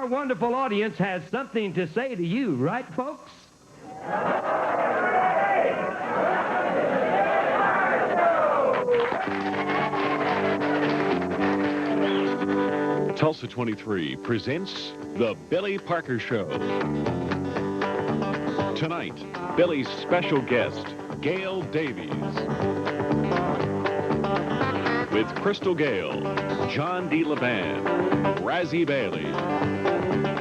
our wonderful audience has something to say to you, right, folks? Tulsa 23 presents The Billy Parker Show. Tonight, Billy's special guest, Gayle Davies. With Crystal Gayle, John D. LeVan, Razzie Bailey,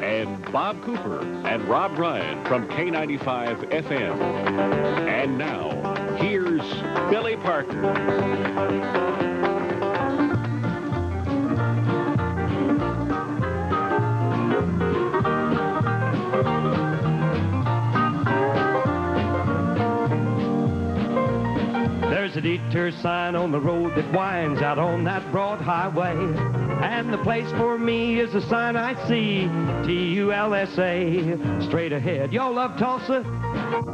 and Bob Cooper and Rob Ryan from K95 FM. And now, here's Billy Parker. There's a detour sign on the road that winds out on that broad highway. And the place for me is a sign I see, T-U-L-S-A, straight ahead. Y'all love Tulsa?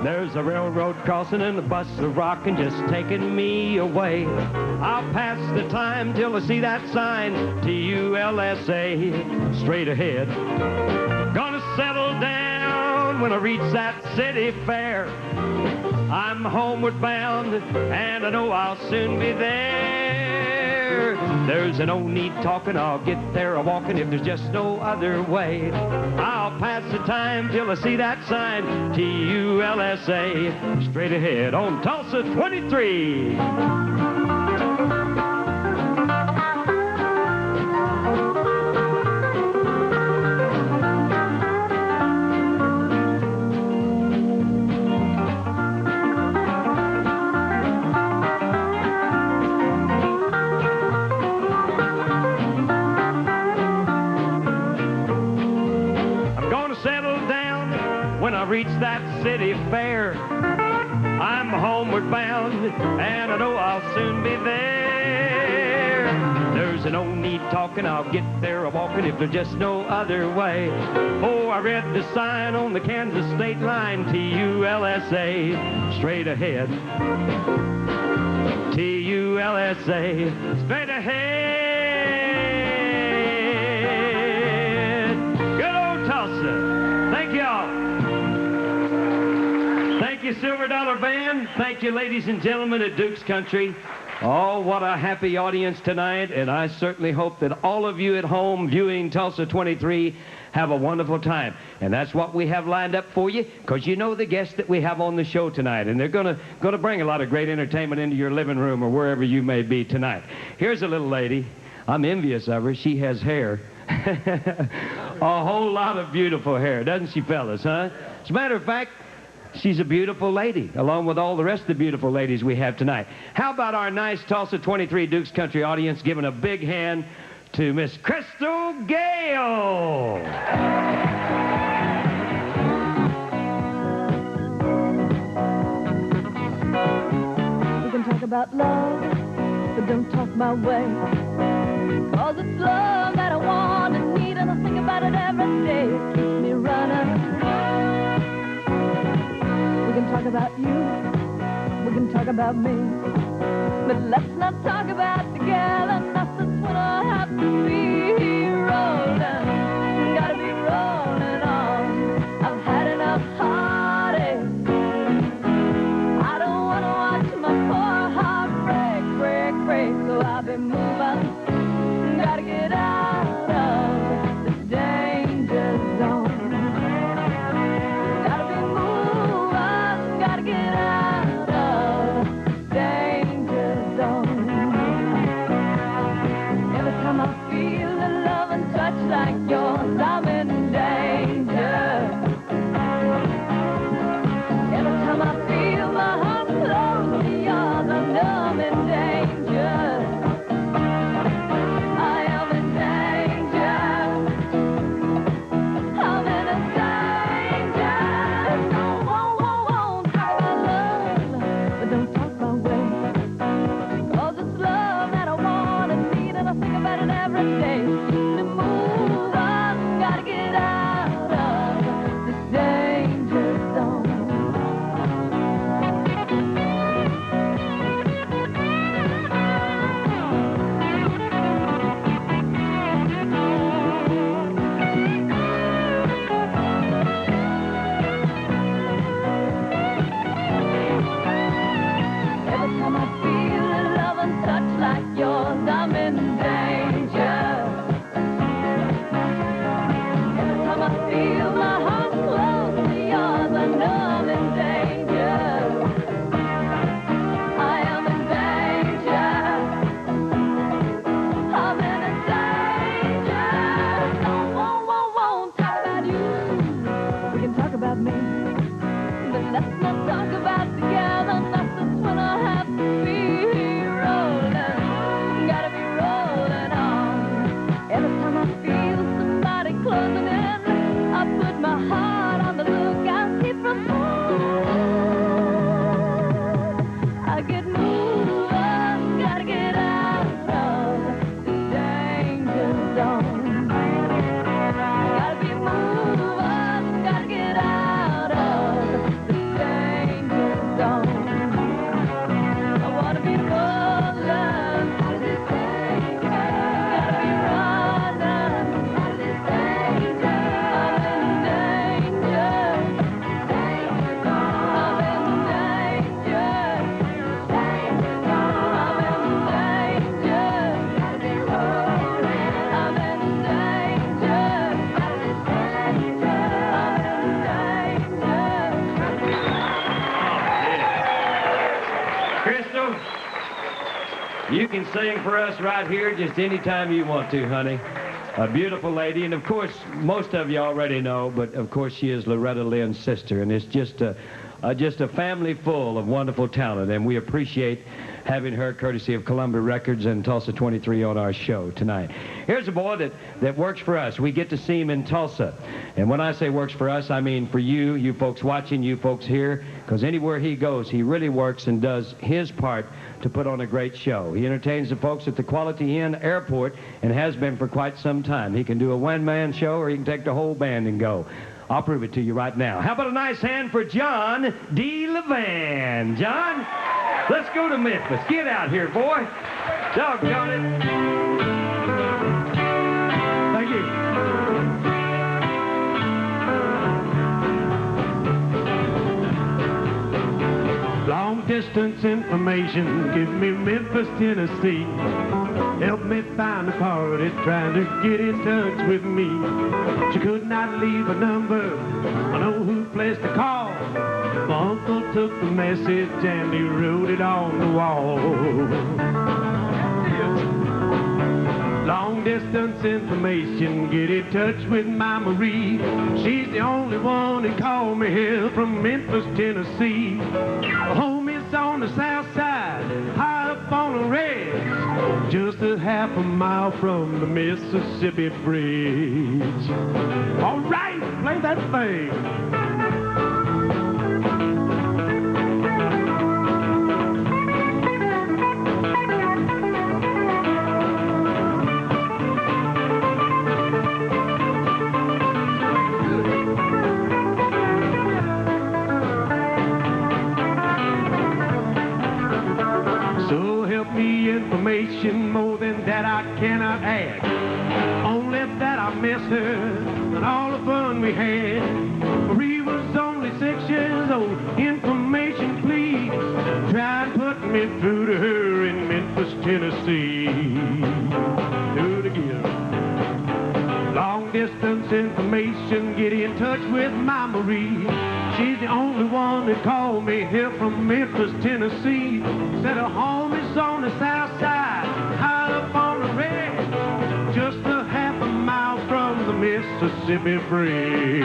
There's a railroad crossing and the bus is rocking, just taking me away. I'll pass the time till I see that sign, T-U-L-S-A, straight ahead. Gonna settle down when I reach that city fair. I'm homeward bound, and I know I'll soon be there. There's no need talking, I'll get there a-walking if there's just no other way. I'll pass the time till I see that sign, T-U-L-S-A, straight ahead on Tulsa 23. Reach that city fair. I'm homeward bound, and I know I'll soon be there. There's no need talking, I'll get there a-walking if there's just no other way. Oh, I read the sign on the Kansas state line, T-U-L-S-A, straight ahead. T-U-L-S-A, straight ahead. Good old Tulsa. Thank y'all. Thank you, Silver Dollar Band. Thank you, ladies and gentlemen at Duke's Country. Oh, what a happy audience tonight, and I certainly hope that all of you at home viewing Tulsa 23 have a wonderful time. And that's what we have lined up for you, because you know the guests that we have on the show tonight, and they're gonna bring a lot of great entertainment into your living room or wherever you may be tonight. Here's a little lady. I'm envious of her. She has hair. A whole lot of beautiful hair, doesn't she, fellas, huh? As a matter of fact, she's a beautiful lady, along with all the rest of the beautiful ladies we have tonight. How about our nice Tulsa 23 Dukes Country audience giving a big hand to Miss Crystal Gayle? We can talk about love, but don't talk my way. 'Cause it's love that I want and need, and I think about it every day. It keeps me running. We can talk about you, we can talk about me, but let's not talk about the girl and us. That's when I have to be rolling. Gotta be rolling on. I've had enough heartache. I don't wanna watch my poor heart break, break, break. So I'll be moving. Gotta get out of this danger zone. Get out of danger zone. Every time I feel the love and touch like yours, I'm in danger. Every time I feel my heart close to yours, I know I'm in danger. I am in danger. I'm in a danger. Don't talk my way. 'Cause it's love that I want and need, and I think about it every day. To move on, gotta You can sing for us right here just anytime you want to, honey. A beautiful lady, and of course, most of you already know, but of course she is Loretta Lynn's sister, and it's just a family full of wonderful talent, and we appreciate having her courtesy of Columbia Records and Tulsa 23 on our show tonight. Here's a boy that works for us. We get to see him in Tulsa. And when I say works for us, I mean for you folks watching, you folks here, because anywhere he goes, he really works and does his part to put on a great show. He entertains the folks at the Quality Inn Airport and has been for quite some time. He can do a one-man show or he can take the whole band and go. I'll prove it to you right now. How about a nice hand for John D. LeVan? John, let's go to Memphis. Get out here, boy. Doggone it. Thank you. Long distance information, give me Memphis, Tennessee. Help me find a party trying to get in touch with me. She could not leave a number, I know who placed the call. My uncle took the message and he wrote it on the wall. Long distance information, get in touch with my Marie. She's the only one that called me here from Memphis, Tennessee. Home is on the south side, high up on a ridge, just a half a mile from the Mississippi Bridge. All right, play that thing. Information more than that I cannot add. Only that I miss her and all the fun we had. Marie was only 6 years old. Information, please. Try and put me through to her in Memphis, Tennessee. Do it again. Long distance information, get in touch with my Marie. She's the only one that called me here from Memphis, Tennessee. Said her home is on the south side, high up on the ridge, just a half a mile from the Mississippi Bridge.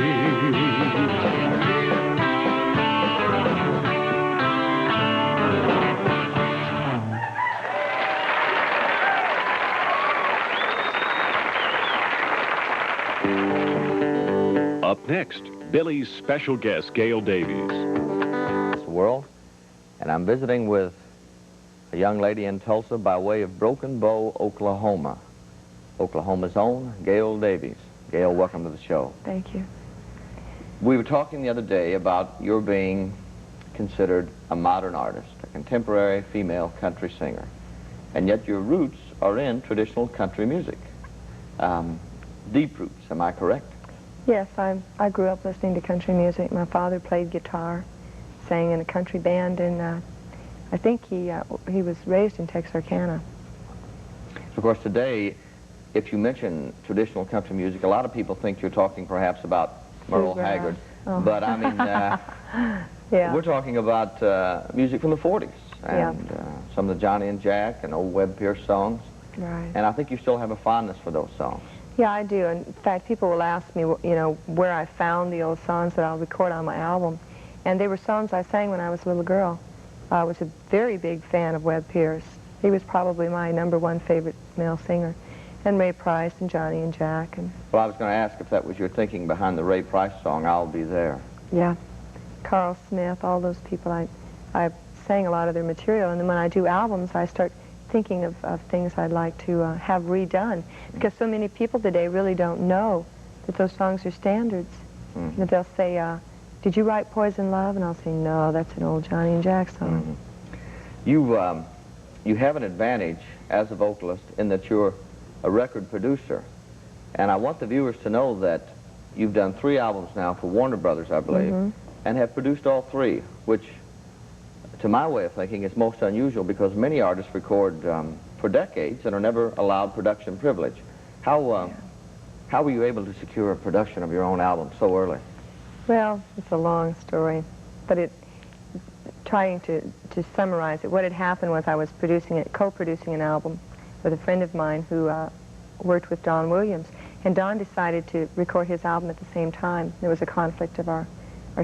Up next, Billy's special guest, Gayle Davies. It's the world, and I'm visiting with a young lady in Tulsa by way of Broken Bow, Oklahoma. Oklahoma's own Gayle Davies. Gayle, welcome to the show. Thank you. We were talking the other day about your being considered a modern artist, a contemporary female country singer, and yet your roots are in traditional country music. Deep roots, am I correct? Yes, I grew up listening to country music. My father played guitar, sang in a country band, and I think he was raised in Texarkana. So, of course, today, if you mention traditional country music, a lot of people think you're talking perhaps about Merle Haggard. Oh. But, I mean, yeah. We're talking about music from the 40s and some of the Johnny and Jack and old Webb Pierce songs. Right. And I think you still have a fondness for those songs. Yeah, I do. In fact, people will ask me, you know, where I found the old songs that I'll record on my album. And they were songs I sang when I was a little girl. I was a very big fan of Webb Pierce. He was probably my #1 favorite male singer. And Ray Price and Johnny and Jack. And well, I was going to ask if that was your thinking behind the Ray Price song, I'll Be There. Yeah. Carl Smith, all those people. I sang a lot of their material. And then when I do albums, I start thinking of things I'd like to have redone, because so many people today really don't know that those songs are standards. Mm-hmm. That they'll say, did you write Poison Love? And I'll say, no, that's an old Johnny and Jack song. Mm-hmm. You have an advantage as a vocalist in that you're a record producer, and I want the viewers to know that you've done 3 albums now for Warner Brothers, I believe, and have produced all 3, which to my way of thinking, it's most unusual because many artists record for decades and are never allowed production privilege. How were you able to secure a production of your own album so early? Well, it's a long story, but trying to summarize it, what had happened was I was co-producing an album with a friend of mine who worked with Don Williams, and Don decided to record his album at the same time. There was a conflict of our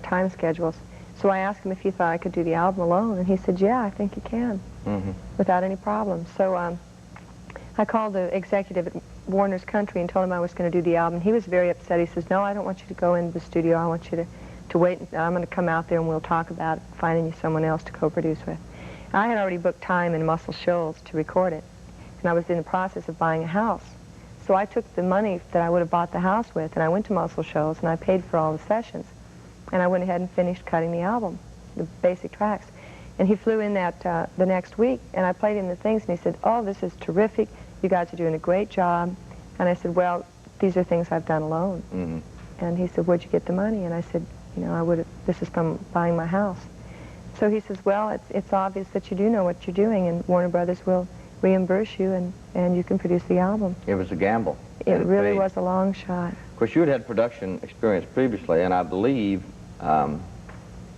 time schedules. So I asked him if he thought I could do the album alone, and he said, yeah, I think you can, without any problem. So I called the executive at Warner's Country and told him I was going to do the album. He was very upset. He says, no, I don't want you to go into the studio. I want you to wait. I'm going to come out there and we'll talk about finding you someone else to co-produce with. I had already booked time in Muscle Shoals to record it, and I was in the process of buying a house. So I took the money that I would have bought the house with, and I went to Muscle Shoals, and I paid for all the sessions. And I went ahead and finished cutting the album, the basic tracks. And he flew in the next week, and I played him the things, and he said, oh, this is terrific. You guys are doing a great job. And I said, well, these are things I've done alone. And he said, where'd you get the money? And I said, you know, this is from buying my house. So he says, well, it's obvious that you do know what you're doing, and Warner Brothers will reimburse you, and you can produce the album. It was a gamble. It really was a long shot. Of course, you had production experience previously, and I believe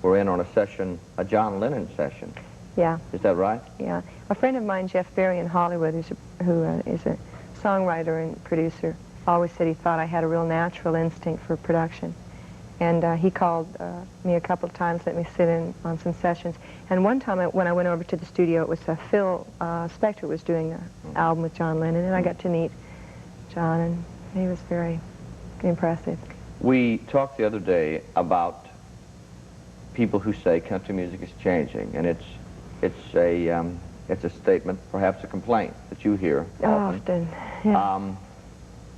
we're in on a John Lennon session. Yeah. Is that right? Yeah. A friend of mine, Jeff Berry in Hollywood, who is a songwriter and producer, always said he thought I had a real natural instinct for production. And he called me a couple of times, let me sit in on some sessions. And one time when I went over to the studio, it was Phil Spector was doing an album with John Lennon, and I got to meet John, and he was very impressive. We talked the other day about people who say country music is changing, and it's a statement, perhaps a complaint that you hear often. Yeah.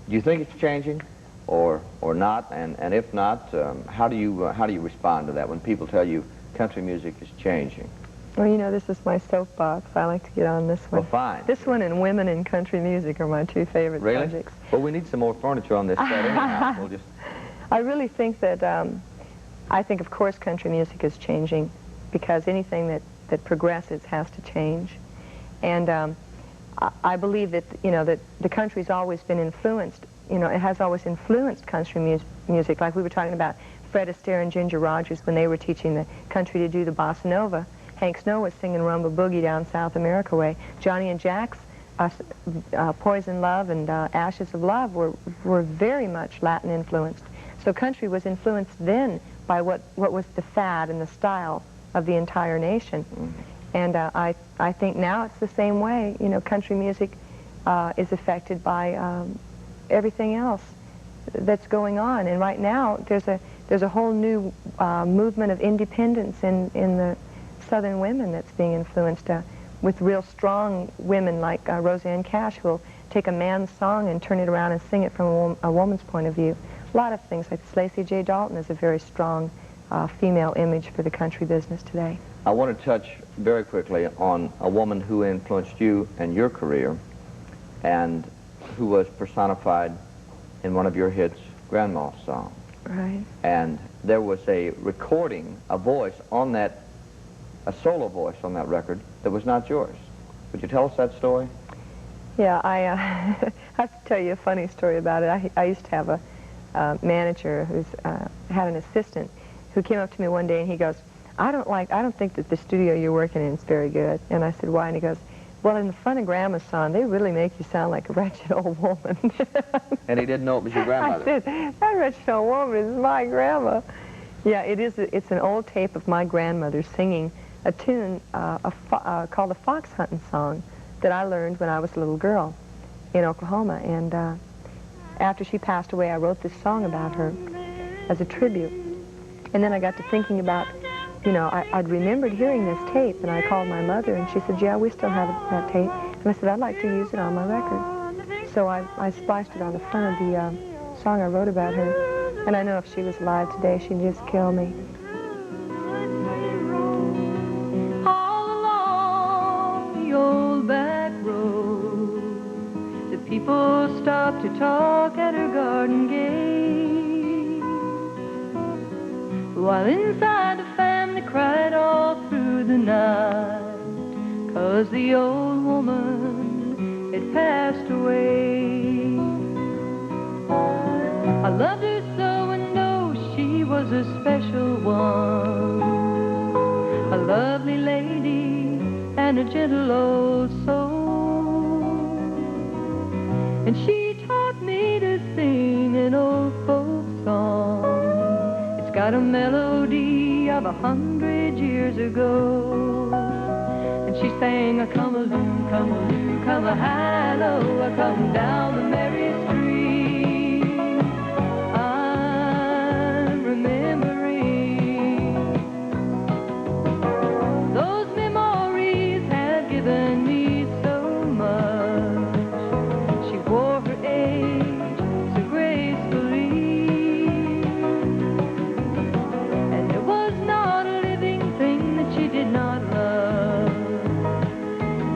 Do you think it's changing, or not? And if not, how do you respond to that when people tell you country music is changing? Well, you know, this is my soapbox. I like to get on this one. Well, fine. This one and women in country music are my two favorite subjects. Well, we need some more furniture on this set anyhow. We'll just... I really think that, I think, of course, country music is changing, because anything that progresses has to change. And I believe that, you know, that the country's always been influenced, you know, it has always influenced country music. Like we were talking about Fred Astaire and Ginger Rogers when they were teaching the country to do the bossa nova. Hank Snow was singing Rumba Boogie down South America way. Johnny and Jack's Poison Love and Ashes of Love were very much Latin influenced. So country was influenced then by what was the fad and the style of the entire nation. And I think now it's the same way. You know, country music is affected by everything else that's going on. And right now there's a whole new movement of independence in the Southern women that's being influenced with real strong women like Roseanne Cash, who will take a man's song and turn it around and sing it from a woman's point of view. A lot of things, like Lacey J. Dalton is a very strong female image for the country business today. I want to touch very quickly on a woman who influenced you and your career, and who was personified in one of your hits, Grandma's Song. Right. And there was a recording, a voice on that, a solo voice on that record that was not yours. Would you tell us that story? Yeah, I have to tell you a funny story about it. I used to have a manager who's had an assistant who came up to me one day and he goes, I don't think that the studio you're working in is very good. And I said, why? And he goes, well, in the front of Grandma's song, they really make you sound like a wretched old woman. And he didn't know it was your grandmother. I said, that wretched old woman is my grandma. Yeah, it is. It's an old tape of my grandmother singing a tune called a fox hunting song that I learned when I was a little girl in Oklahoma. And after she passed away, I wrote this song about her as a tribute. And then I got to thinking about, you know, I'd remembered hearing this tape, and I called my mother, and she said, yeah, we still have that tape. And I said, I'd like to use it on my record. So I spliced it on the front of the song I wrote about her. And I know if she was alive today, she'd just kill me. All along the old back road, the people stopped to talk at her garden gate, while inside the family cried all through the night, 'cause the old woman had passed away. I loved her so and know she was a special one. I lovely lady and a gentle old soul. And she taught me to sing an old folk song. It's got a melody of 100 years ago. And she sang a come-a-loo, come-a-loo, come-a-high-low, I come down the merry street. I'm remembering those memories have given me so much. She wore her age so gracefully, and there was not a living thing that she did not love.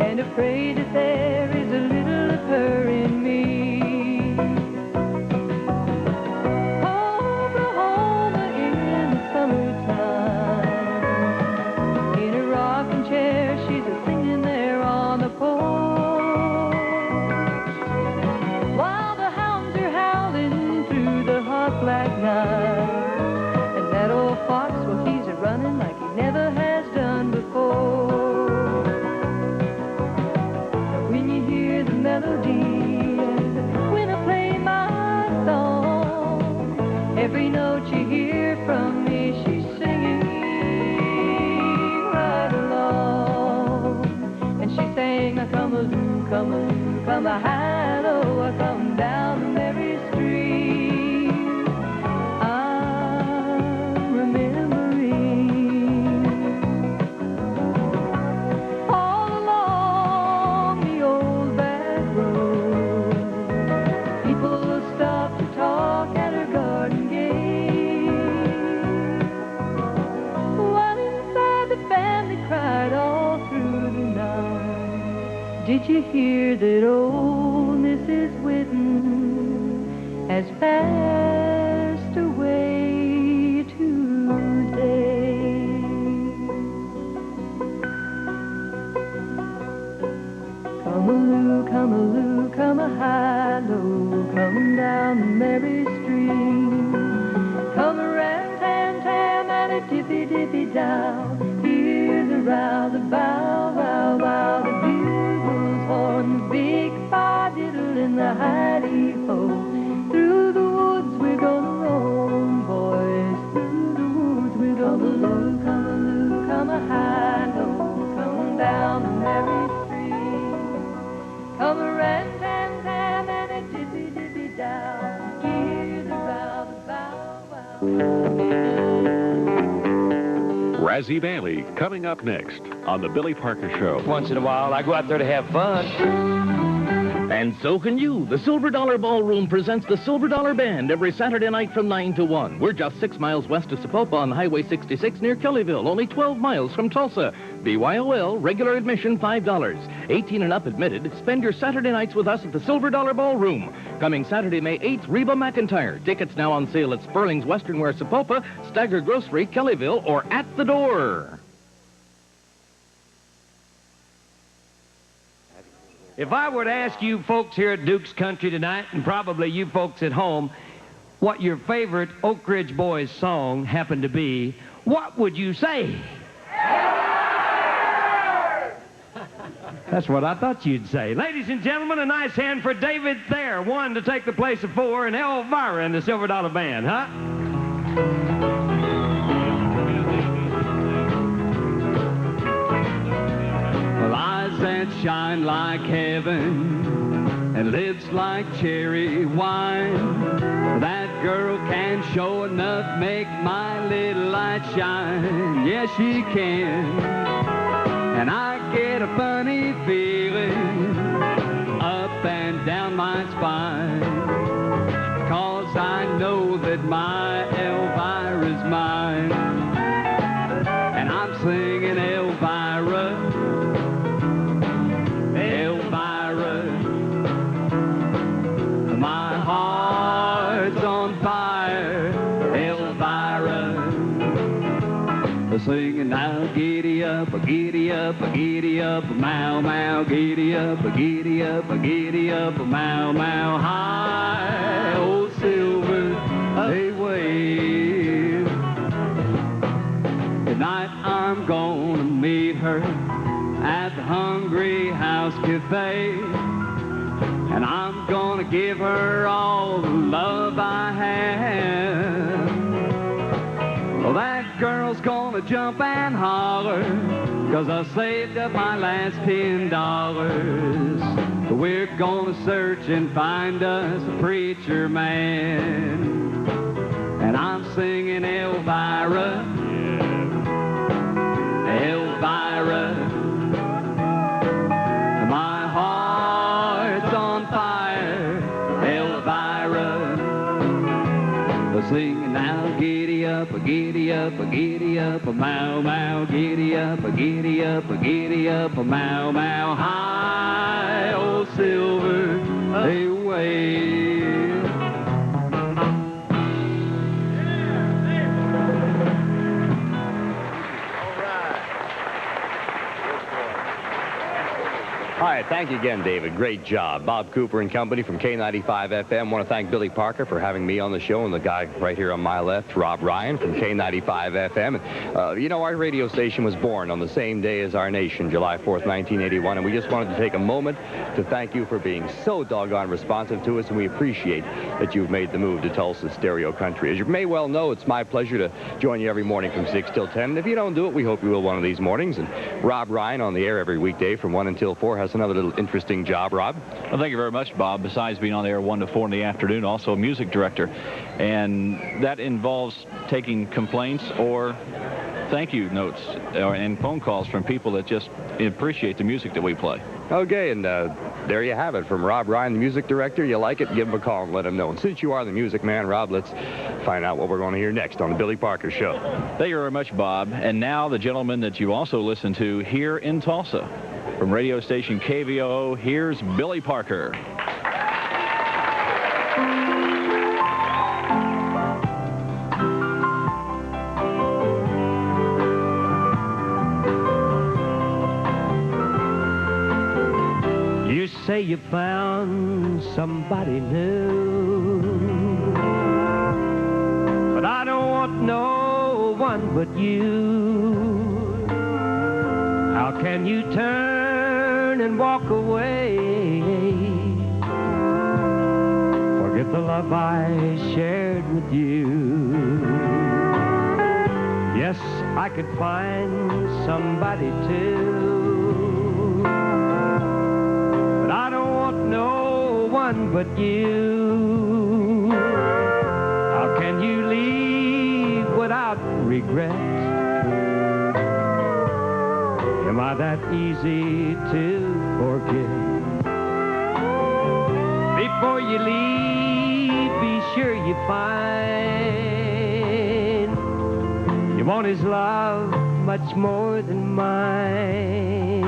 And afraid that there is a little of her in me. Oklahoma in the summertime, in a rocking chair she's a-singing there on the porch, while the hounds are howling through the hot black night, and that old fox, well, he's a-running like he never has done before. When I play my song, every note you hear from me, she's singing right along. And she sang, I come-a-loo, come-a-loo, come-a-high-low, I come down the merry street. I'm remembering all along the old back road, people stop to talk at her garden gate, while inside the family cried all through the night. Did you hear that old Mrs. Whitten has passed away today? Come-a-loo, come-a-loo, come-a-high-low, come down the merry street. Come-a-ram-tam-tam and a dippy-dippy-dow. Hear the row, the bow, bow, bow, the bugles horn, the big fadiddle in the hidey-ho. Through the woods we're gonna roam, boys, through the woods we're gonna roam. Come-a-loo, come-a-high-low, come down the merry street. Come-a-ram-tam-tam and a dippy-dippy-dow. Hear the row, the bow, bow. Razzie Bailey coming up next on The Billy Parker Show. Once in a while, I go out there to have fun. And so can you. The Silver Dollar Ballroom presents the Silver Dollar Band every Saturday night from 9 to 1. We're just 6 miles west of Sapulpa on Highway 66 near Kellyville, only 12 miles from Tulsa. BYOL, regular admission $5. 18 and up admitted. Spend your Saturday nights with us at the Silver Dollar Ballroom. Coming Saturday, May 8th, Reba McEntire. Tickets now on sale at Sperling's Western Wear Sapulpa, Stagger Grocery, Kellyville, or at the door. If I were to ask you folks here at Duke's Country tonight, and probably you folks at home, what your favorite Oak Ridge Boys song happened to be, what would you say? That's what I thought you'd say. Ladies and gentlemen, a nice hand for David Thayer, one to take the place of four, and Elvira in the Silver Dollar Band, huh? Eyes that shine like heaven and lips like cherry wine. That girl can show enough make my little light shine. Yes, she can. And I get a funny feeling up and down my spine, 'cause I know that my Elvira's mine. And I'm singing Elvira, Elvira, my heart's on fire, Elvira. Singing now, giddy up, giddy up, giddy up, mow, mow, giddy up, giddy up, giddy up, mow, mow, high, old silver, hey, wave. Tonight I'm gonna her at the Hungry House Cafe. And I'm gonna give her all the love I have. Well, that girl's gonna jump and holler, 'cause I saved up my last $10. We're gonna search and find us a preacher man. And I'm singing Elvira, Elvira. My heart's on fire, Elvira. Singing now, giddy up, giddy up, giddy up, mow, mow, giddy up, giddy up, giddy up, mow, mow, high, old silver, away. All right, thank you again, David. Great job. Bob Cooper and company from K95 FM. Want to thank Billy Parker for having me on the show, and the guy right here on my left, Rob Ryan from K95 FM. You know, our radio station was born on the same day as our nation, July 4th, 1981, and we just wanted to take a moment to thank you for being so doggone responsive to us, and we appreciate that you've made the move to Tulsa Stereo Country. As you may well know, it's my pleasure to join you every morning from 6 till 10. And if you don't do it, we hope you will one of these mornings. And Rob Ryan on the air every weekday from 1 until 4 has another little interesting job. Rob? Well, thank you very much, Bob. Besides being on the air 1 to 4 in the afternoon, also a music director. And that involves taking complaints or thank you notes and phone calls from people that just appreciate the music that we play. Okay, and there you have it from Rob Ryan, the music director. You like it, give him a call and let him know. And since you are the music man, Rob, let's find out what we're going to hear next on the Billy Parker Show. Thank you very much, Bob. And now the gentleman that you also listen to here in Tulsa. From radio station KVOO, here's Billy Parker. You say you found somebody new, but I don't want no one but you. How can you turn and walk away? Forget the love I shared with you. Yes, I could find somebody too, but I don't want no one but you. How can you leave without regret? Am I that easy to forget? Before you leave, be sure you find you want his love much more than mine.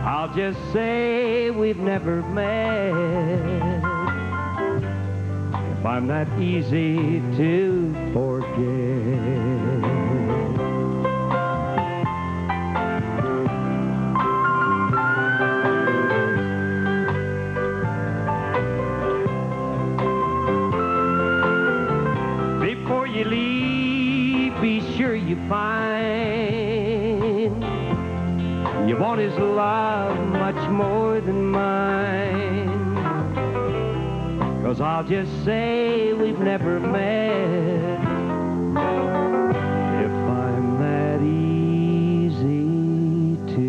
I'll just say we've never met if I'm that easy to forget. Before you leave, be sure you find you want his love much more than mine. 'Cause I'll just say we've never met if I'm that easy to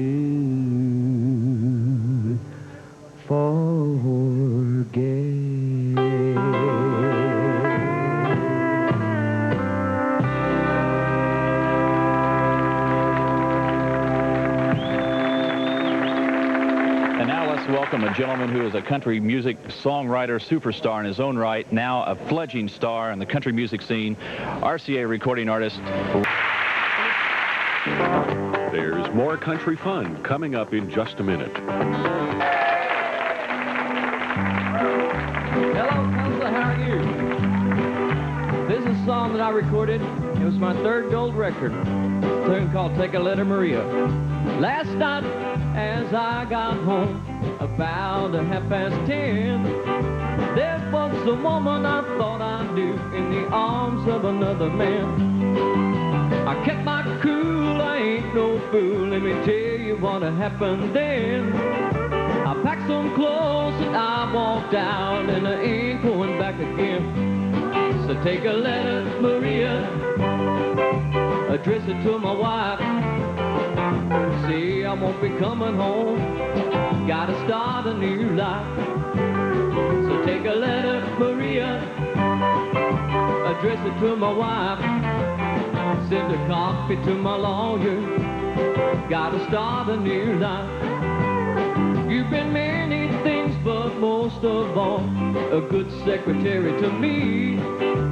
forget. Welcome a gentleman who is a country music songwriter superstar in his own right, now a fledgling star in the country music scene, RCA recording artist. There's more country fun coming up in just a minute. Hello, Tulsa, how are you? This is a song that I recorded. It was my third gold record. It's a tune called Take a Letter, Maria. Last night, as I got home, about 10:30, there was a woman I thought I knew in the arms of another man. I kept my cool, I ain't ain't no fool. Let me tell you what happened then. I packed some clothes and I walked out, and I ain't going back again. So take a letter, Maria, address it to my wife. Say I won't be coming home, gotta start a new life. So take a letter, Maria, address it to my wife. Send a copy to my lawyer, gotta start a new life. You've been many things, but most of all, a good secretary to me.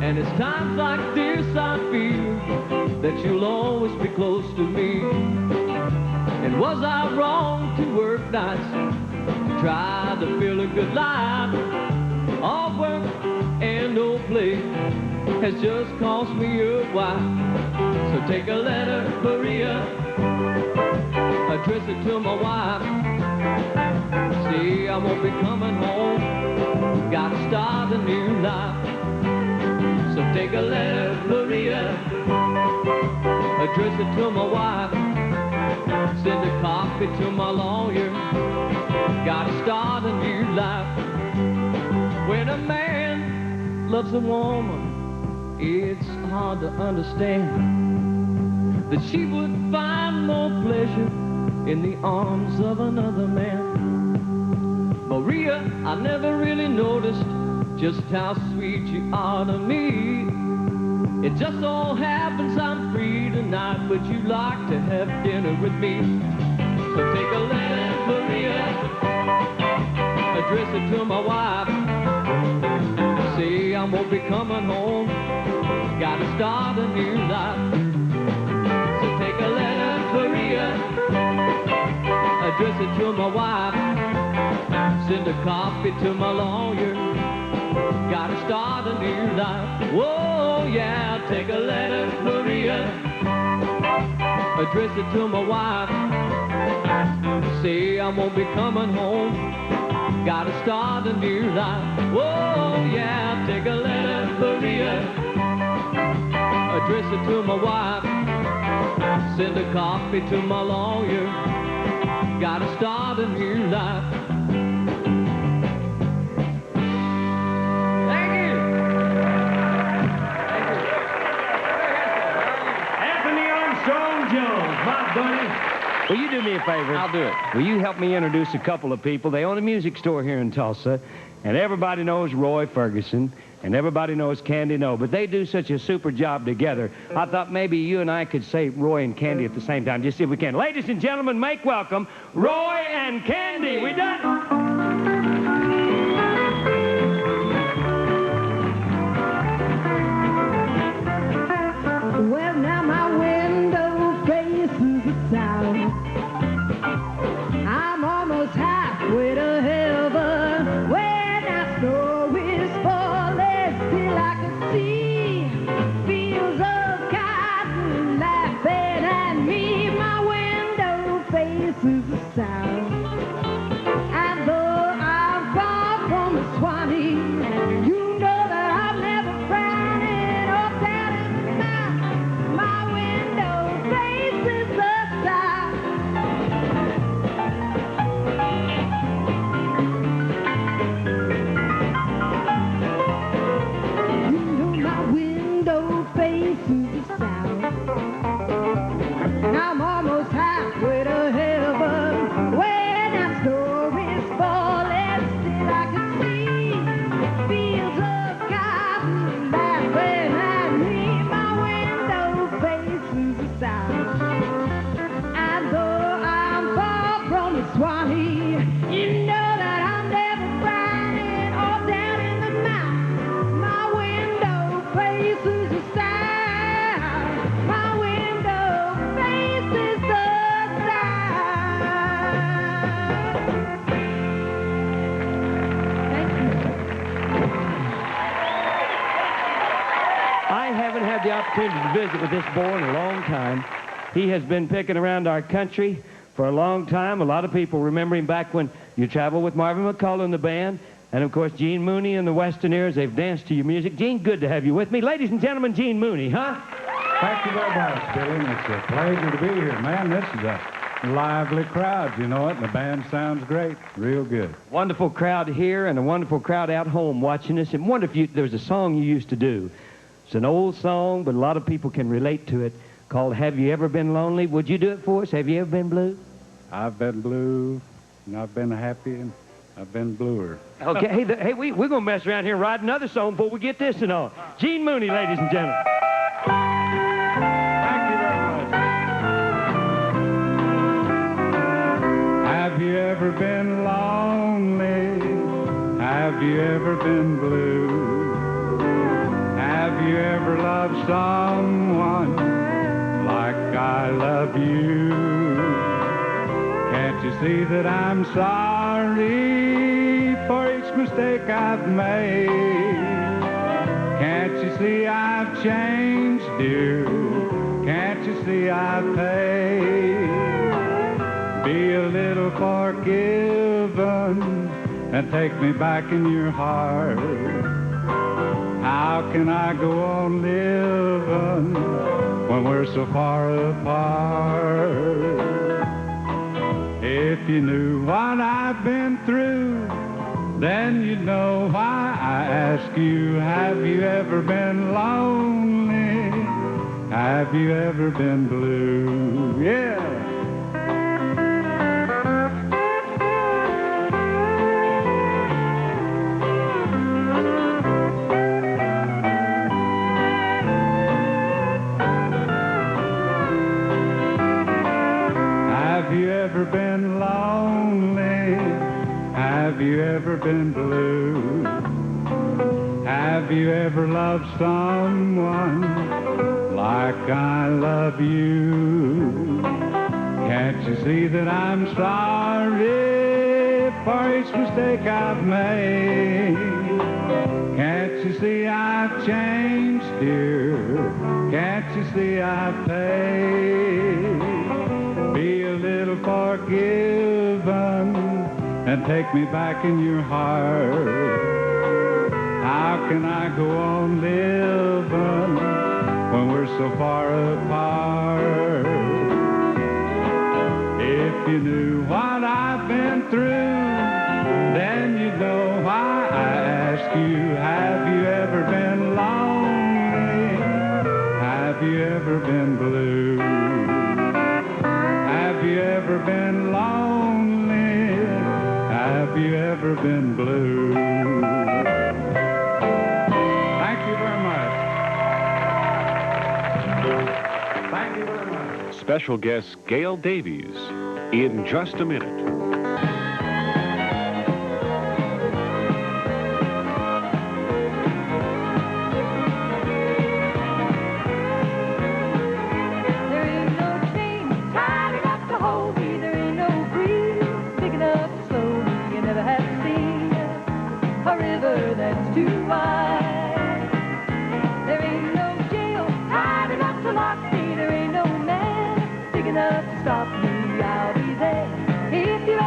And it's times like this I feel that you'll always be close to me. And was I wrong to work nights, to try to feel a good life? All work and no play has just cost me a wife. So take a letter, Maria, address it to my wife. See, I won't be coming home, gotta start a new life. So take a letter, Maria, address it to my wife. Send a copy to my lawyer, gotta start a new life. When a man loves a woman, it's hard to understand that she would find more pleasure in the arms of another man. Maria, I never really noticed just how sweet you are to me. It just so happens I'm free tonight, but you like to have dinner with me. So take a letter, Maria, address it to my wife. Say I won't be coming home, gotta start a new life. So take a letter, Maria, address it to my wife. Send a copy to my lawyer, gotta start a new life. Whoa, yeah, take a letter, Maria, address it to my wife. Say I won't be coming home, gotta start a new life. Whoa, yeah, take a letter, Maria, address it to my wife. Send a copy to my lawyer, gotta start a new life. Will you do me a favor? I'll do it. Will you help me introduce a couple of people? They own a music store here in Tulsa, and everybody knows Roy Ferguson, and everybody knows Candy No, but they do such a super job together. I thought maybe you and I could say Roy and Candy at the same time, just see if we can. Ladies and gentlemen, make welcome Roy and Candy. We done. Well, now my window faces the south. I'm almost halfway to heaven. When I snow is falling, still I can see fields of cotton laughing at me. My window faces the south. And though I'm far from the Swanee, you know that I'm never frowning or down in the mouth. My window faces the south. You know my window faces the south. I'm almost halfway to heaven. When that snow is falling, still I can see fields of cotton laughing at me. My window faces the south. And though I'm far from the Swanee, you know that I'm never frowning or down in the mouth. My window faces the south. My window faces the south. Thank you. I haven't had the opportunity to visit with this boy in a long time. He has been picking around our country for a long time. A lot of people remember him back when you traveled with Marvin McCullough and the band. And, of course, Gene Mooney and the Westerneers, they've danced to your music. Gene, good to have you with me. Ladies and gentlemen, Gene Mooney, huh? Thank you very much, Billy. And it's a pleasure to be here. Man, this is a lively crowd, you know it, and the band sounds great. Real good. Wonderful crowd here and a wonderful crowd out home watching us. And wonder if there's a song you used to do. It's an old song, but a lot of people can relate to it, called Have You Ever Been Lonely? Would you do it for us? Have you ever been blue? I've been blue, and I've been happy, and I've been bluer. Okay, hey, we're going to mess around here and write another song before we get this and on. Gene Mooney, ladies and gentlemen. Thank you very much. Have you ever been lonely? Have you ever been blue? Have you ever loved someone like I love you? Can't you see that I'm sorry for each mistake I've made? Can't you see I've changed, dear? Can't you see I've paid? Be a little forgiven and take me back in your heart. How can I go on living when we're so far apart? If you knew what I've been through, then you'd know why I ask you, have you ever been lonely? Have you ever been blue? Yeah. Have you ever been lonely? Have you ever been blue? Have you ever loved someone like I love you? Can't you see that I'm sorry for each mistake I've made? Can't you see I've changed, dear? Can't you see I've paid? Be a little forgiven and take me back in your heart. How can I go on living when we're so far apart? If you knew what I've been through, then you'd know why I ask you, have you ever been lonely? Have you ever been blue? Have you ever been lonely? Have you ever been blue? Thank you very much. Thank you very much. Special guest Gayle Davies in just a minute. Stop me, I'll be there if you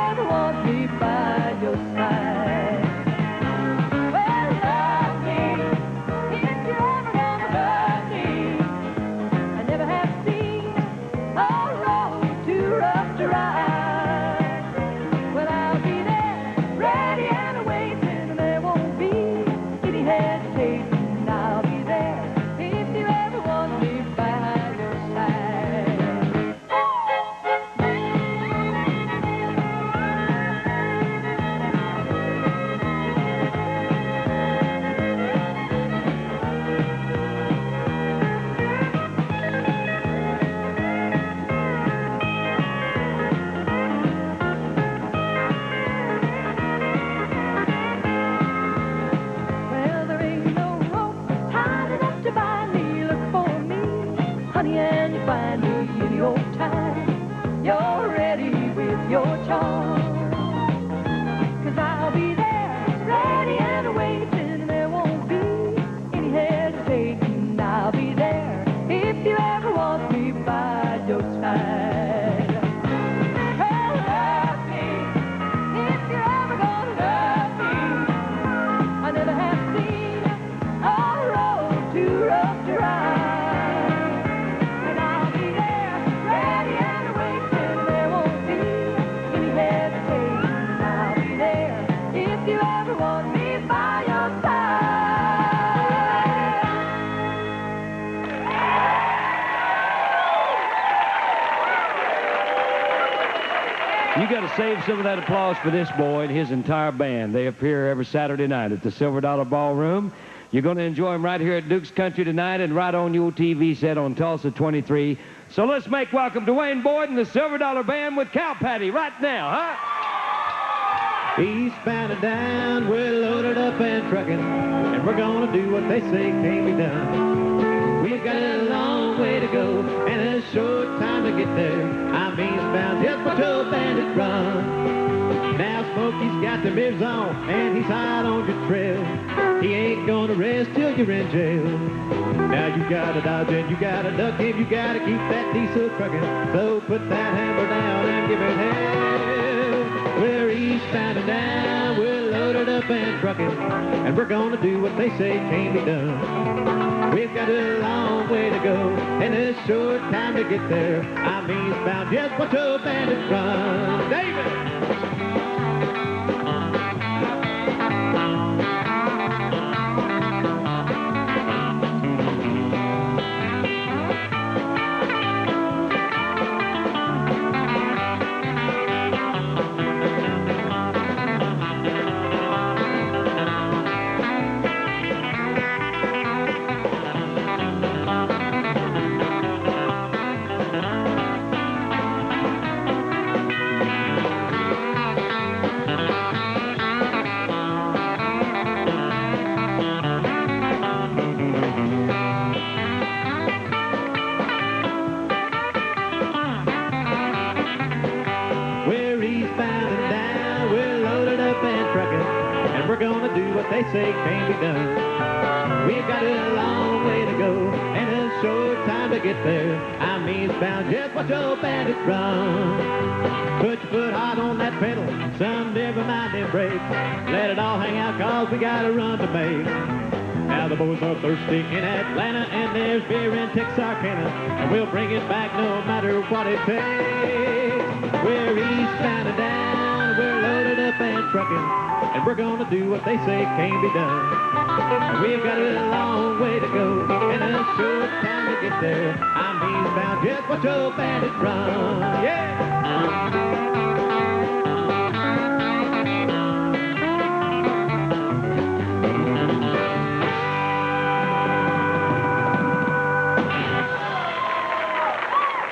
You got to save some of that applause for this boy and his entire band. They appear every Saturday night at the Silver Dollar Ballroom. You're going to enjoy them right here at Duke's Country tonight and right on your TV set on Tulsa 23. So let's make welcome to Wayne Boyd and the Silver Dollar Band with Cow Patty right now, huh? Eastbound and down, we're loaded up and trucking, and we're gonna do what they say can't be done. We've got a long way to go and a short time to get there. I'm eastbound just for Joe Bandit run. Now Smokey's got the mirrors on and he's hot on your trail. He ain't gonna rest till you're in jail. Now you gotta dodge and you gotta duck him, you gotta keep that diesel trucking. So put that hammer down and give it hell. We're eastbound and down, we're loaded up and trucking, and we're gonna do what they say can't be done. We've got a long way to go and a short time to get there. I'm eastbound just for Joe Bandit run. David! They say can't be done. We've got a long way to go and a short time to get there. I'm eastbound just watch Joe Bandit run. Put your foot hot on that pedal, son, never mind them brakes. Let it all hang out cause we got a run to make. Now the boys are thirsty in Atlanta and there's beer in Texarkana, and we'll bring it back no matter what it takes. We're eastbound and down, we're loaded up and trucking, and we're gonna do what they say can't be done. We've got a long way to go and a short time to get there. I'm eastbound just watch Joe Bandit run. Yeah!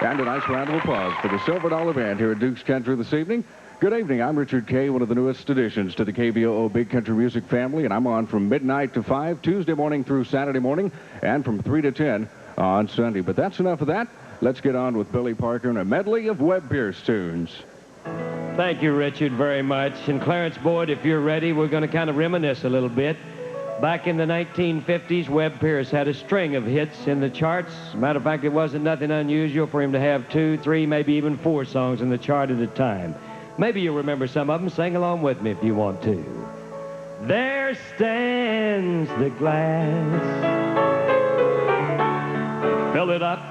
And a nice round of applause for the Silver Dollar Band here at Duke's Country this evening. Good evening. I'm Richard Kay, one of the newest additions to the KBOO Big Country Music family, and I'm on from midnight to 5, Tuesday morning through Saturday morning, and from 3 to 10 on Sunday. But that's enough of that. Let's get on with Billy Parker and a medley of Webb Pierce tunes. Thank you, Richard, very much. And Clarence Boyd, if you're ready, we're going to kind of reminisce a little bit. Back in the 1950s, Webb Pierce had a string of hits in the charts. Matter of fact, it wasn't nothing unusual for him to have 2, 3, maybe even 4 songs in the chart at a time. Maybe you'll remember some of them. Sing along with me if you want to. There stands the glass. Fill it up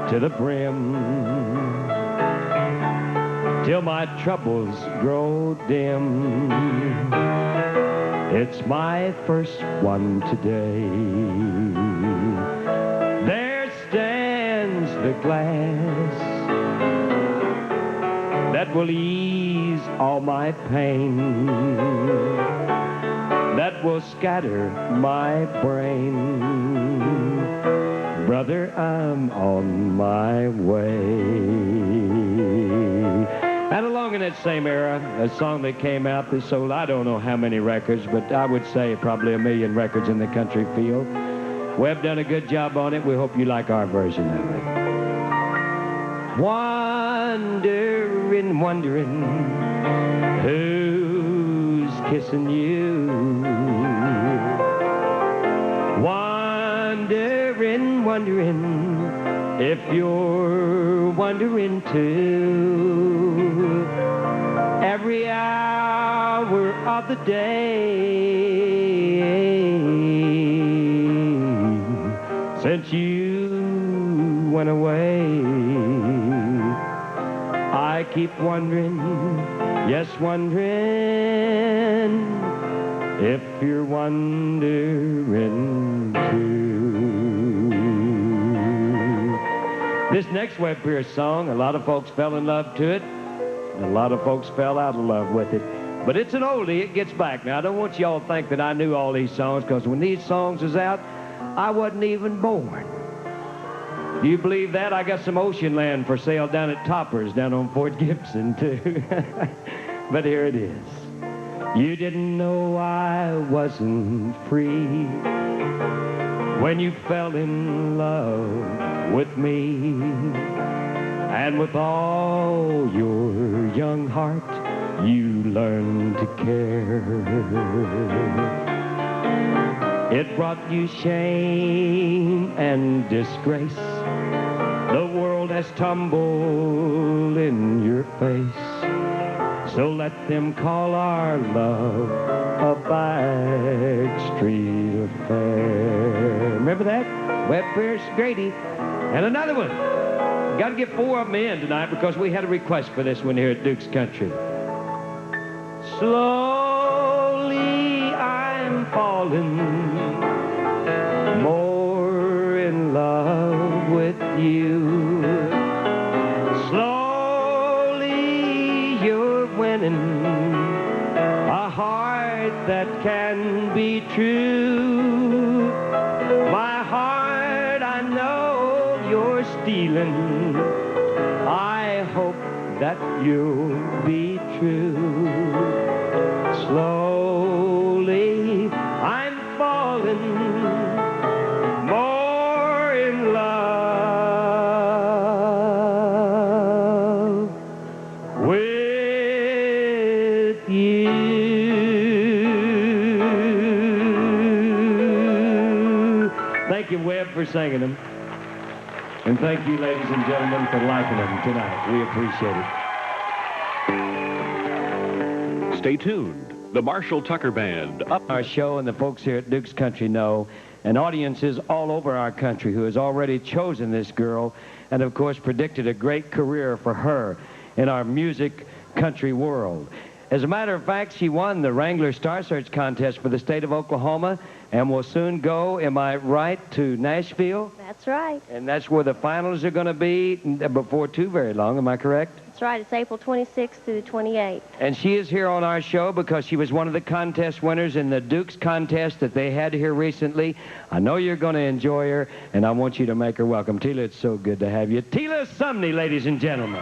to the brim till my troubles grow dim. It's my first one today. There stands the glass that will ease all my pain, that will scatter my brain. Brother, I'm on my way. And along in that same era, a song that came out that sold I don't know how many records, but I would say probably 1 million records in the country field. Webb done a good job on it. We hope you like our version of it. Wondering, wondering, who's kissing you? Wondering, wondering, if you're wondering too. Every hour of the day since you went away, I keep wondering, yes, wondering, if you're wondering too. This next Webb Pierce song, a lot of folks fell in love to it. A lot of folks fell out of love with it. But it's an oldie. It gets back. Now, I don't want y'all to think that I knew all these songs, because when these songs was out, I wasn't even born. Do you believe that? I got some ocean land for sale down at Topper's down on Fort Gibson, too. But here it is. You didn't know I wasn't free when you fell in love with me. And with all your young heart, you learned to care. It brought you shame and disgrace. The world has tumbled in your face. So let them call our love a backstreet affair. Remember that? Webb Pierce, Grady. And another one. Got to get 4 of them in tonight because we had a request for this one here at Duke's Country. Slowly I'm falling more in love with you. Slowly you're winning a heart that can be true. My heart, I know you're stealing. I hope that you'll be true. Slowly I'm falling more in love with you. Thank you, Webb, for singing them. And thank you, ladies and gentlemen, for liking them tonight. We appreciate it. Stay tuned. The Marshall Tucker Band up. Our show, and the folks here at Duke's Country know, and audiences all over our country who has already chosen this girl and, of course, predicted a great career for her in our music country world. As a matter of fact, she won the Wrangler Star Search contest for the state of Oklahoma and will soon go, am I right, to Nashville? That's right. And that's where the finals are going to be before too very long, am I correct? That's right. It's April 26th through the 28th. And she is here on our show because she was one of the contest winners in the Dukes contest that they had here recently. I know you're going to enjoy her, and I want you to make her welcome. Tila, it's so good to have you. Tila Sumney, ladies and gentlemen.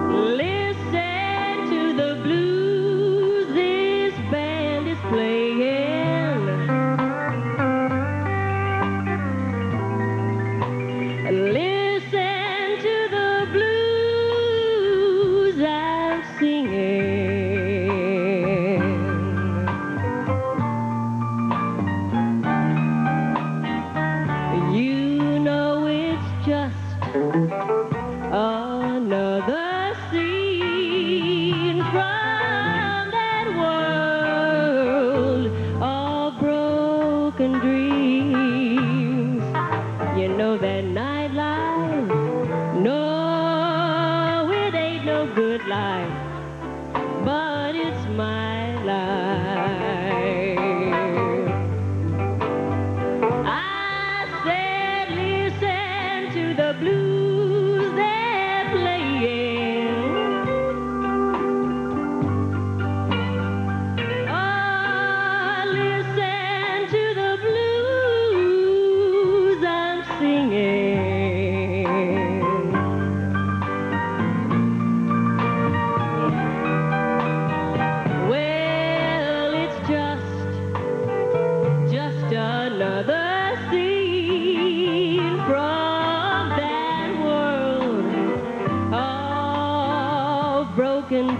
Listen to the blues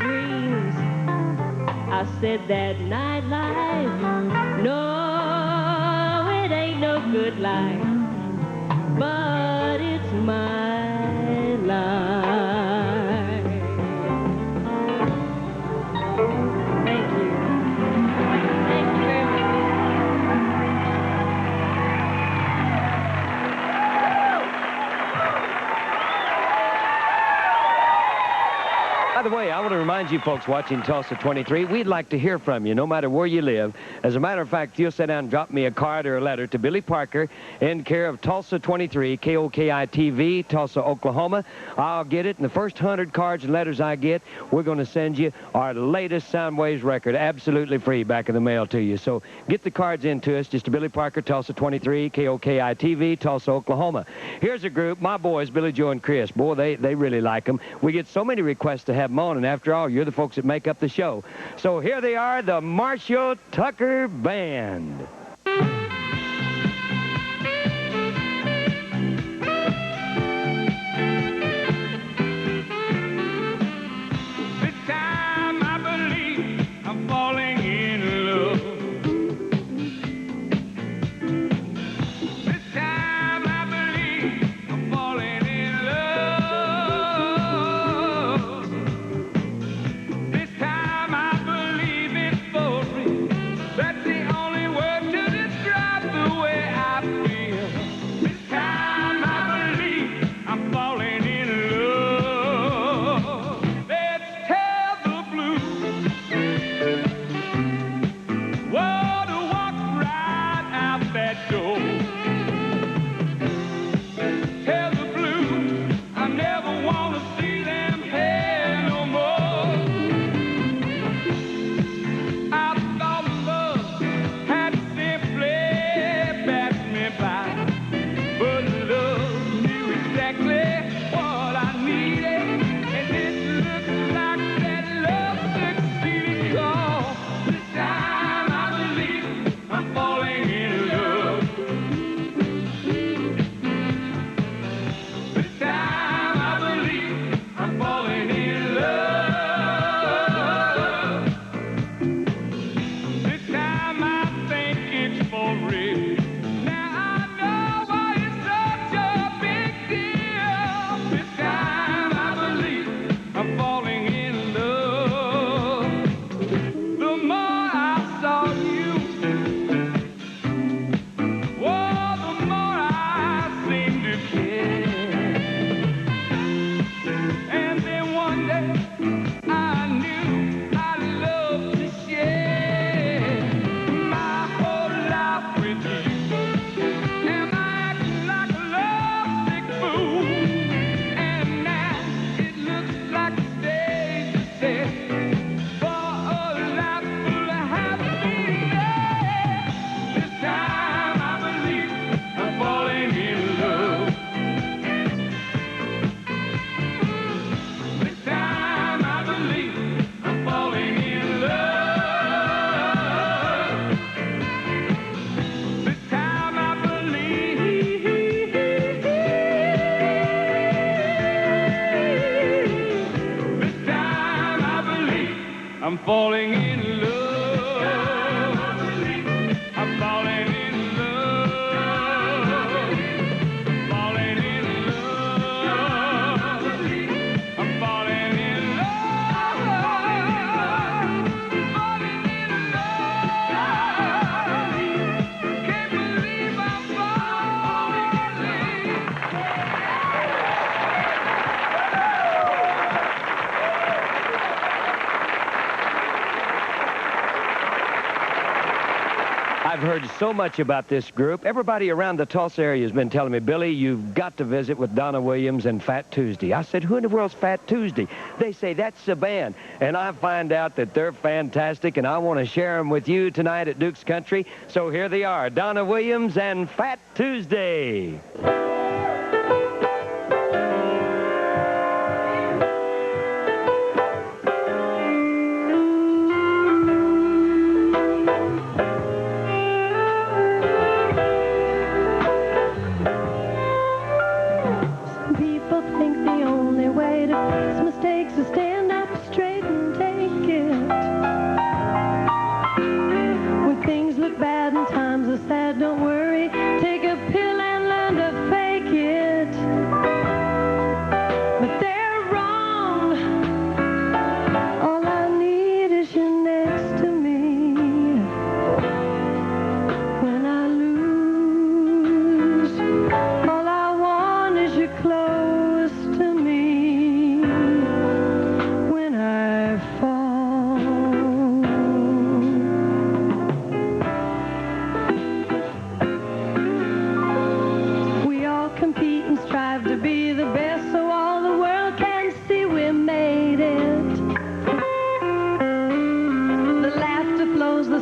dreams. I said that nightlife, no, it ain't no good life, but it's my life. Thank you. Thank you very much. By the way, I want to remind you folks watching Tulsa 23, we'd like to hear from you, no matter where you live. As a matter of fact, if you'll sit down and drop me a card or a letter to Billy Parker in care of Tulsa 23, KOKI-TV, Tulsa, Oklahoma, I'll get it. And the first 100 cards and letters I get, we're going to send you our latest Soundwaves record, absolutely free, back in the mail to you. So get the cards in to us, just to Billy Parker, Tulsa 23, KOKI-TV, Tulsa, Oklahoma. Here's a group, my boys, Billy Joe and Chris. Boy, they really like them. We get so many requests to have them on, and after all, you're the folks that make up the show. So here they are, the Marshall Tucker Band. This time I believe I'm falling in love. This time I believe I'm falling in love. This time I believe it's for real. That's the only word to describe the way I feel. This time I believe I'm falling in love. Let's tell the blues. Whoa, to walk right out that door. Tell the blues I never want to see them here no more. I thought love had simply passed me by, but love knew exactly what I needed, and it looks like that love succeeded. 'Cause this time I believe I'm falling in love. This time I believe I'm falling in love. This time I think it's for real. Now I know why it's such a big deal. This time I believe I'm falling in love. The more I saw you, whoa, the more I seemed to care. And then one day I knew I'd love to share my whole life with you. Am I acting like a lovesick fool? And now it looks like the stage is set for a life full of happiness. This time I believe I'm falling in love. This time I believe I'm falling in love. This time I believe. This time I believe I'm falling in love. I'm falling in love. Falling in love. I'm falling in love. Falling in love. Can't believe I'm falling. I've heard so much about this group. Everybody around the Tulsa area has been telling me, Billy, you've got to visit with Donna Williams and Fat Tuesday. I said, who in the world's Fat Tuesday? They say, that's the band. And I find out that they're fantastic, and I want to share them with you tonight at Duke's Country. So here they are, Donna Williams and Fat Tuesday. People think the only way to fix mistakes is stand up straight and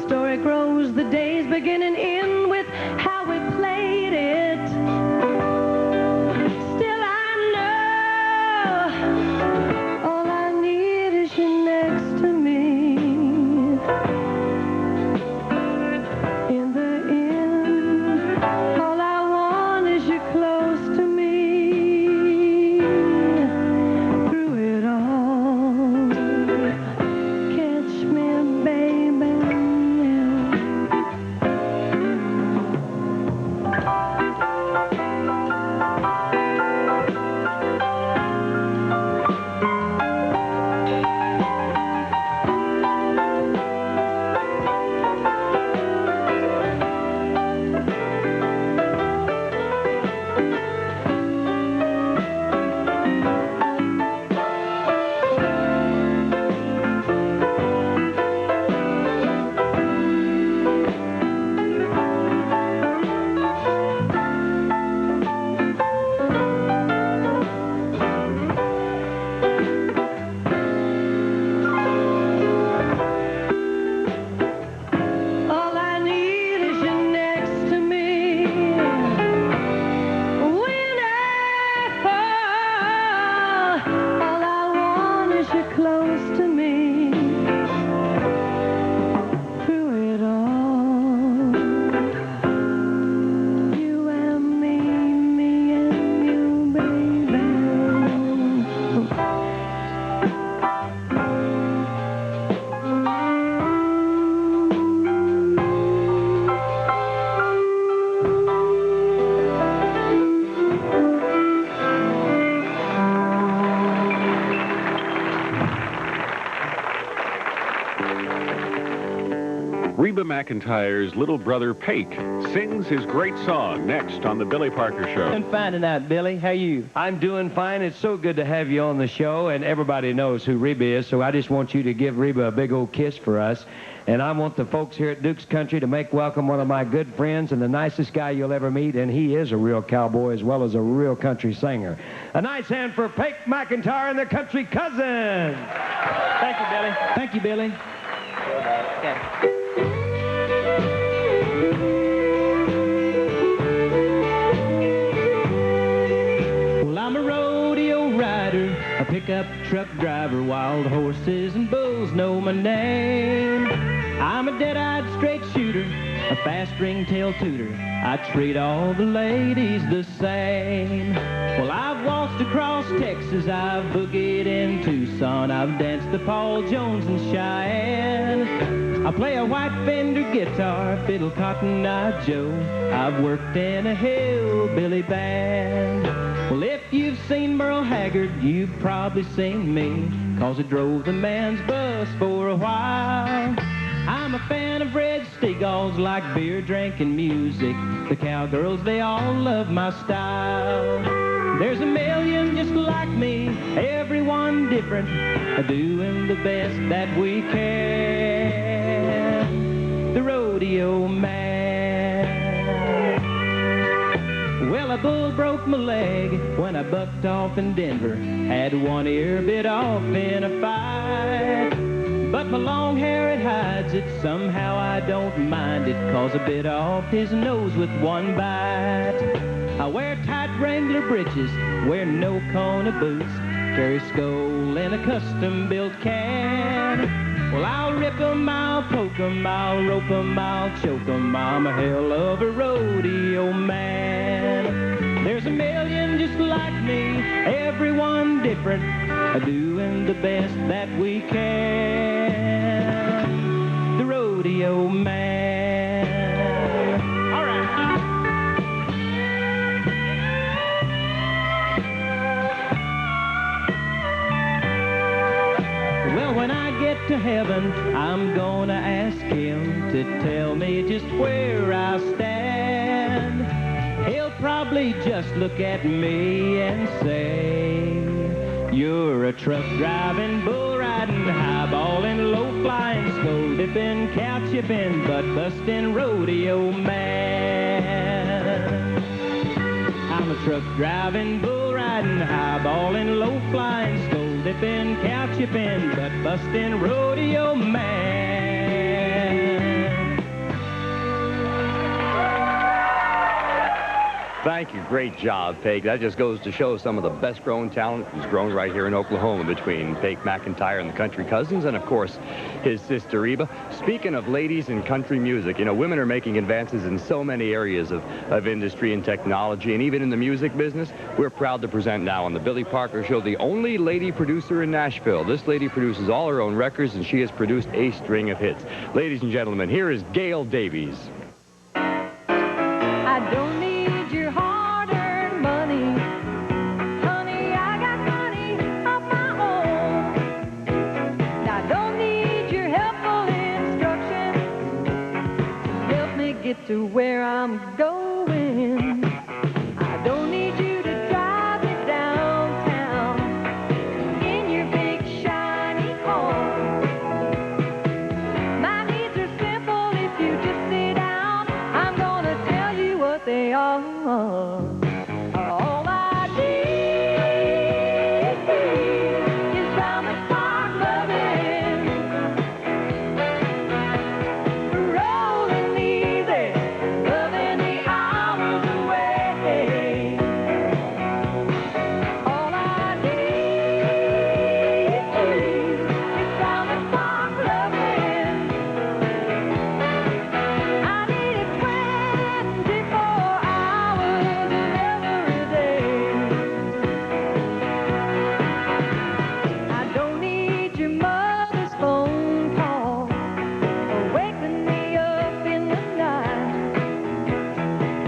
story grows, the days begin and end with how we played it. Still I know all I need is you next to me. In the end, all I want is you close to me. Through it all, catch me, baby. All I need is you next to me. When I fall, all I want is you close to me. Through it all, you and me and you, baby. Reba McEntire's little brother, Pate, sings his great song next on The Billy Parker Show. And finding out, Billy, how you? I'm doing fine. It's so good to have you on the show, and everybody knows who Reba is, so I just want you to give Reba a big old kiss for us. And I want the folks here at Duke's Country to make welcome one of my good friends and the nicest guy you'll ever meet, and he is a real cowboy as well as a real country singer. A nice hand for Pate McEntire and the Country Cousins. Thank you, Billy. Thank you, Billy. Okay. Well, I'm a rodeo rider, a pickup truck driver, wild horses and bulls know my name. I'm a dead-eyed straight shooter, a fast ringtail tutor. I treat all the ladies the same. Well, I've waltzed across Texas, I've boogied in Tucson, I've danced the Paul Jones in Cheyenne. I play a white Fender guitar, fiddle Cotton Eye Joe. I've worked in a hillbilly band. Well, if you've seen Merle Haggard, you've probably seen me, 'cause I drove the man's bus for a while. I'm a fan of Red Steagall's, like beer, drink, and music. The cowgirls, they all love my style. There's a million just like me, everyone different, doing the best that we can. The rodeo man. Well, a bull broke my leg when I bucked off in Denver. Had one ear bit off in a fight. But my long hair, it hides it. Somehow I don't mind it, 'cause I bit off his nose with one bite. I wear tight Wrangler breeches, wear no Kona boots, carry skull in a custom-built can. Well, I'll rip 'em, I'll poke 'em, I'll rope 'em, I'll choke 'em. I'm a hell of a rodeo man. There's a million just like me, everyone different, doing the best that we can. The rodeo man. All right. Well, when I get to heaven, I'm gonna ask him to tell me just where I stand. He'll probably just look at me and say, you're a truck-driving, bull-riding, high-balling, low-flying, skull-dipping, cow-chipping, butt-busting rodeo man. I'm a truck-driving, bull-riding, high-balling, low-flying, skull-dipping, cow-chipping, butt-busting rodeo man. Thank you. Great job, Peg. That just goes to show some of the best-grown talent who's grown right here in Oklahoma between Peg McIntyre and the Country Cousins and, of course, his sister Reba. Speaking of ladies in country music, you know, women are making advances in so many areas of industry and technology, and even in the music business. We're proud to present now on the Billy Parker Show the only lady producer in Nashville. This lady produces all her own records, and she has produced a string of hits. Ladies and gentlemen, here is Gayle Davies. I don't need your hard-earned money. Honey, I got money of my own. I don't need your helpful instructions to help me get to where I'm going. I don't need you to drive me downtown in your big shiny car. My needs are simple. If you just sit down, I'm gonna tell you what they are. All I need is round the clock loving, rolling easy, loving the hours away. All I need is round the clock loving. I need it 24 hours every day. I don't need your mother's phone call or waking me up in the night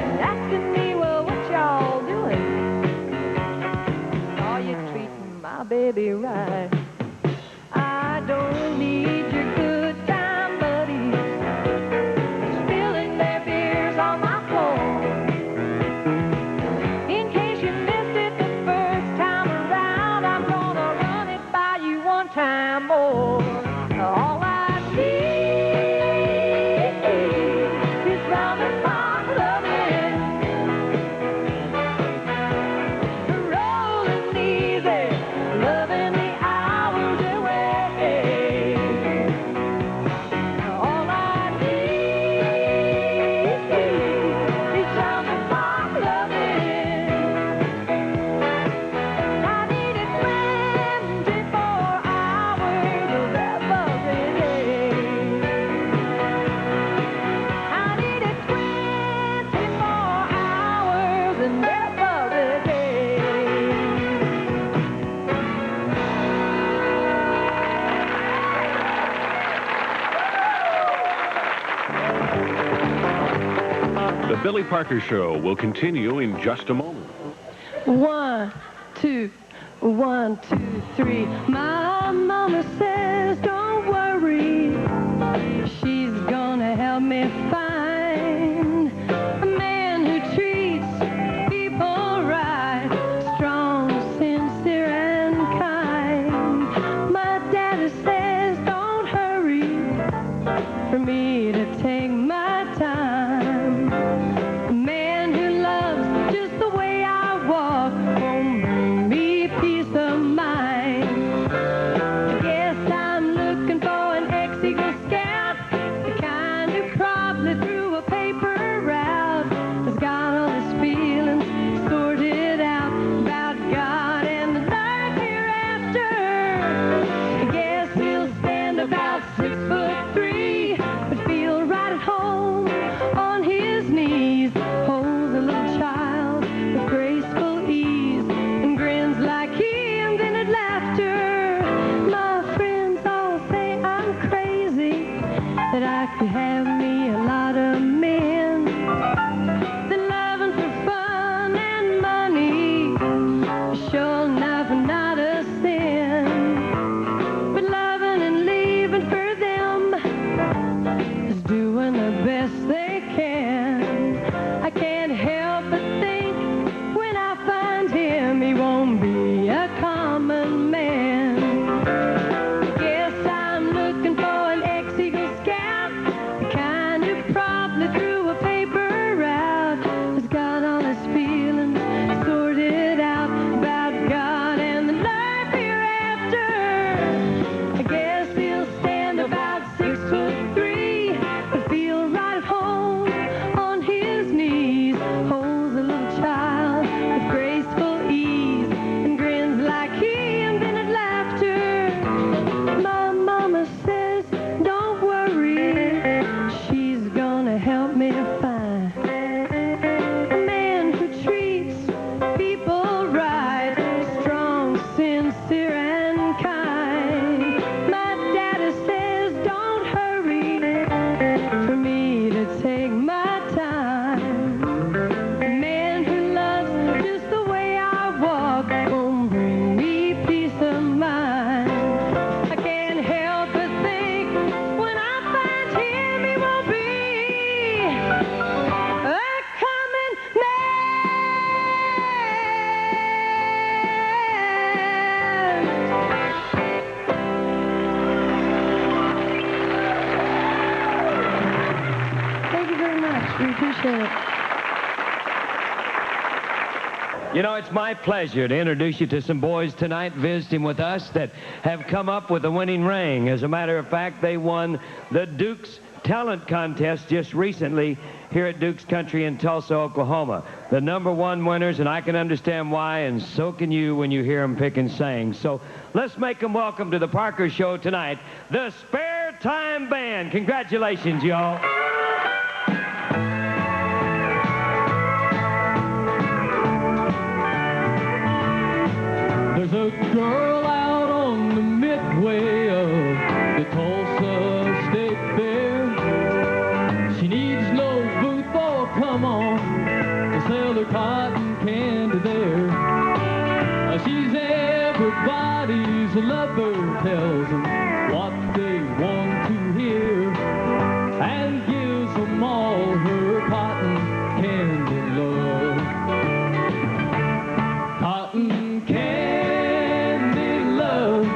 and asking me, well, what y'all doing? Are you treating my baby right? I don't need your good time buddies spilling their beers on my floor. In case you missed it the first time around, I'm gonna run it by you one time more. All I need is round the clock loving, rolling easy, loving the hours away. All I need is round the clock loving. I need it 24 hours of every day. I need it 24 hours and every day. The Billy Parker Show will continue in just a moment. 1, 2, 1, 2, 3. My mama says don't worry, she's gonna help me find a man who treats people right, strong, sincere, and kind. My daddy says don't hurry, for me to take my time. A man who loves just the way I walk won't bring me peace of mind. Guess I'm looking for an ex-Eagle Scout, the kind who probably threw a paper route, has got all his feelings sorted out about God and the life hereafter. I guess he'll stand about 6'3", but feel right at home We appreciate it. You know, it's my pleasure to introduce you to some boys tonight visiting with us that have come up with a winning ring. As a matter of fact, they won the Duke's Talent Contest just recently here at Duke's Country in Tulsa, Oklahoma. The #1 winners, and I can understand why, and so can you when you hear them pick and sing. So let's make them welcome to the Parker Show tonight, the Spare Time Band. Congratulations, y'all. There's a girl out on the midway of the Tulsa State Fair. She needs no booth or come on to sell her cotton candy there. She's everybody's lover, tells them what they want to hear, and gives them all her cotton candy love. Cotton candy love,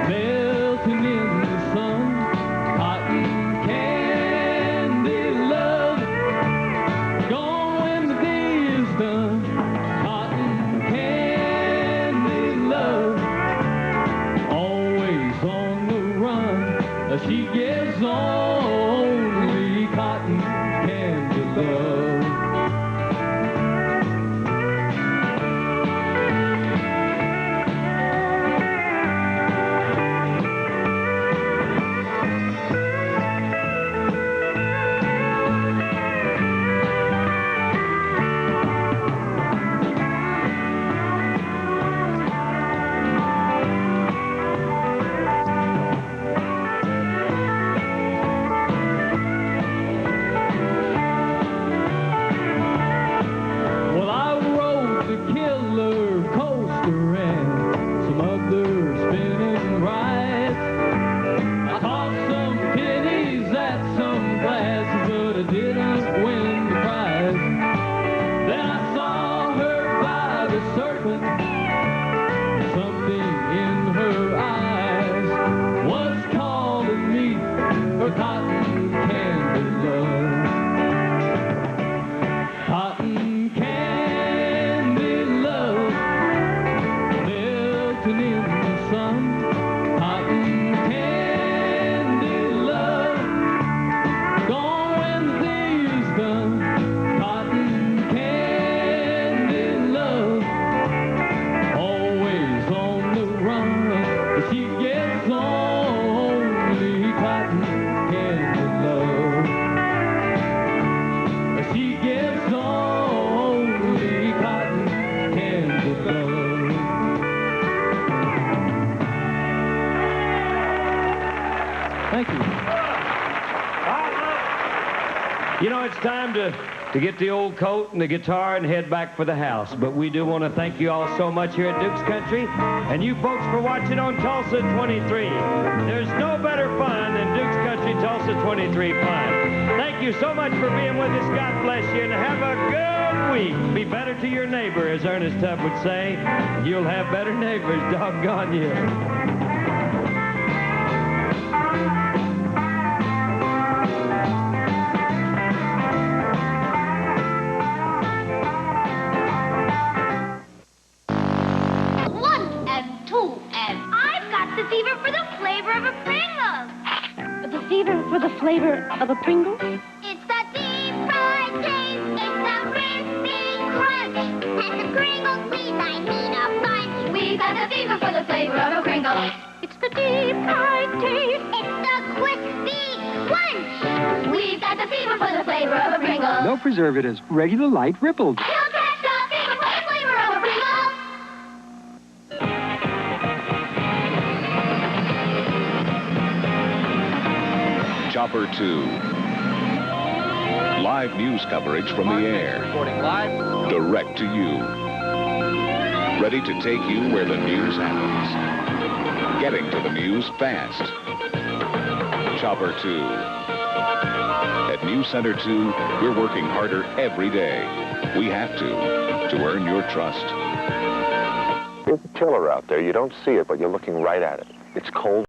melting in the sun. Cotton candy love, gone when the day is done. Cotton candy love, always on the run. She gives only cotton candy love. Well, I rode the killer coaster and some other spinning rides. I caught some pennies at some classes, but I didn't win the prize. Then I saw her by the serpent. Something in her eyes was calling me her cotton candy love. Cotton candy love, melting in the sun. Cotton candy love, gone when the day is done. Cotton candy love, always on the run. She gets only cotton candy love. She gives only cotton candy love. Thank you. You know, it's time to get the old coat and the guitar and head back for the house. But we do want to thank you all so much here at Duke's Country, and you folks for watching on Tulsa 23. There's no better fun than Duke's Country Tulsa 23 fun. Thank you so much for being with us. God bless you, and have a good week. Be better to your neighbor, as Ernest Tubb would say. You'll have better neighbors, doggone you. The fever for the flavor of a Pringle. The fever for the flavor of a Pringle? It's the deep fried taste. It's the crispy crunch. And the Pringles, please, I mean a bunch. We've got the fever for the flavor of a Pringle. It's the deep fried taste. It's the crispy crunch. We've got the fever for the flavor of a Pringle. No preservatives. Regular light rippled. You'll catch the fever for the flavor of a Pringle. Chopper 2. Live news coverage from the air. Reporting live. Direct to you. Ready to take you where the news happens. Getting to the news fast. Chopper 2. At News Center 2, we're working harder every day. We have to earn your trust. There's a killer out there. You don't see it, but you're looking right at it. It's cold.